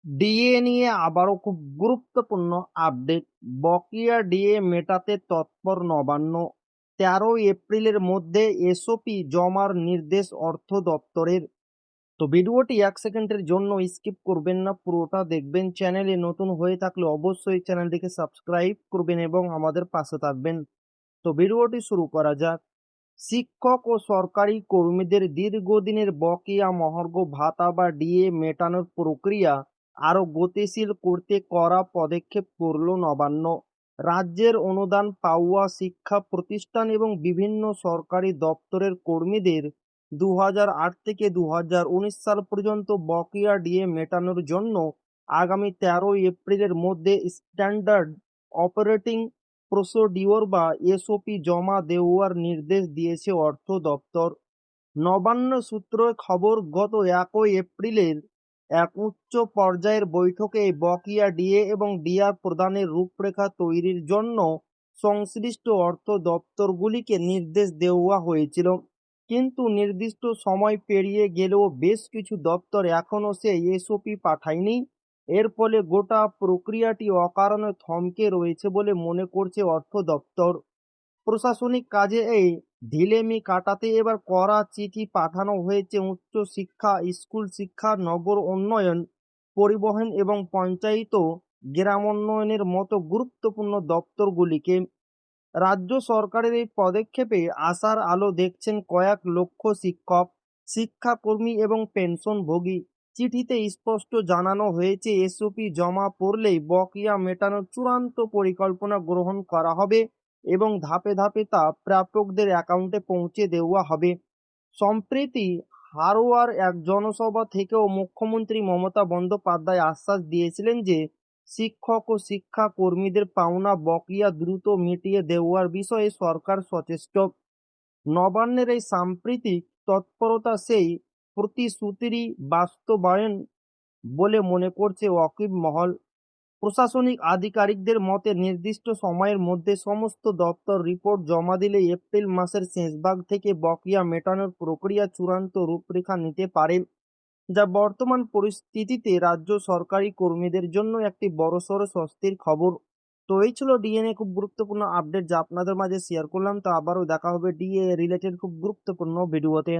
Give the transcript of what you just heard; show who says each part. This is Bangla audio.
Speaker 1: ডিএ নিয়ে আবারও খুব গুরুত্বপূর্ণ আপডেট। বকেয়া ডিএ মেটাতে তৎপর নবান্ন। 13 এপ্রিলের মধ্যে এসওপি জমার নির্দেশ অর্থ দপ্তরের। তো ভিডিওটি 1 সেকেন্ডের জন্য স্কিপ করবেন না, পুরোটা দেখবেন। চ্যানেলে নতুন হয়ে থাকলে অবশ্যই চ্যানেলটিকে সাবস্ক্রাইব করবেন এবং আমাদের পাশে থাকবেন। তো ভিডিওটি শুরু করা যাক। শিক্ষক ও সরকারি কর্মীদের দীর্ঘদিনের বকেয়া মহার্ঘ ভাতা বা ডিএ মেটানোর প্রক্রিয়া আরও গতিশীল করতে কড়া পদক্ষেপ করল নবান্ন। রাজ্যের অনুদান পাওয়া শিক্ষা প্রতিষ্ঠান এবং বিভিন্ন সরকারি দপ্তরের কর্মীদের 2008 থেকে 2019 সাল পর্যন্ত বকেয়া ডিএ মেটানোর জন্য আগামী 13 এপ্রিলের মধ্যে স্ট্যান্ডার্ড অপারেটিং প্রসিডিওর বা এসওপি জমা দেওয়ার নির্দেশ দিয়েছে অর্থ দপ্তর। নবান্ন সূত্রে খবর, গত 1 এপ্রিলের এক উচ্চ পর্যায়ের বৈঠকে এই বকেয়া ডিএ এবং ডিআর প্রদানের রূপরেখা তৈরির জন্য সংশ্লিষ্ট অর্থ দপ্তরগুলিকে নির্দেশ দেওয়া হয়েছিল। কিন্তু নির্দিষ্ট সময় পেরিয়ে গেলেও বেশ কিছু দপ্তর এখনও সেই এসওপি পাঠায়নি। এর ফলে গোটা প্রক্রিয়াটি অকারণে থমকে রয়েছে বলে মনে করছে অর্থ দপ্তর। প্রশাসনিক কাজে এই ঢিলেমি কাটাতে এবার কড়া চিঠি পাঠানো হয়েছে উচ্চ শিক্ষা, স্কুল শিক্ষা, নগর উন্নয়ন, পরিবহন এবং পঞ্চায়েত ও গ্রামোন্নয়নের মতো গুরুত্বপূর্ণ দপ্তরগুলিকে। রাজ্য সরকারের এই পদক্ষেপে আশার আলো দেখছেন কয়েক লক্ষ শিক্ষক, শিক্ষাকর্মী এবং পেনশনভোগী। চিঠিতে স্পষ্ট জানানো হয়েছে, এসওপি জমা পড়লেই বকেয়া মেটানোর চূড়ান্ত পরিকল্পনা গ্রহণ করা হবে এবং ধাপে ধাপে তা প্রাপকদের অ্যাকাউন্টে পৌঁছে দেওয়া হবে। সম্প্রতি হারোয়ার এক জনসভা থেকেও মুখ্যমন্ত্রী মমতা বন্দ্যোপাধ্যায় আশ্বাস দিয়েছিলেন যে শিক্ষক ও শিক্ষা কর্মীদের পাওনা বকেয়া দ্রুত মিটিয়ে দেওয়ার বিষয়ে সরকার সচেষ্ট। নবান্নের এই সাম্প্রতিক তৎপরতা সেই প্রতিশ্রুতিরই বাস্তবায়ন বলে মনে করছে ওয়াকিব মহল। প্রশাসনিক আধিকারিকদের মতে নির্দিষ্ট সময়ের মধ্যে সমস্ত দপ্তর রিপোর্ট জমা দিলে এপ্রিল মাসের শেষভাগ থেকে বকেয়া মেটানোর প্রক্রিয়া চূড়ান্ত রূপরেখা নিতে পারে, যা বর্তমান পরিস্থিতিতে রাজ্য সরকারি কর্মীদের জন্য একটি বড়সড় স্বস্তির খবর। তো এই ছিল ডিএনএ খুব গুরুত্বপূর্ণ আপডেট যা আপনাদের মাঝে শেয়ার করলাম। তো আবারও দেখা হবে ডিএ রিলেটেড খুব গুরুত্বপূর্ণ ভিডিওতে।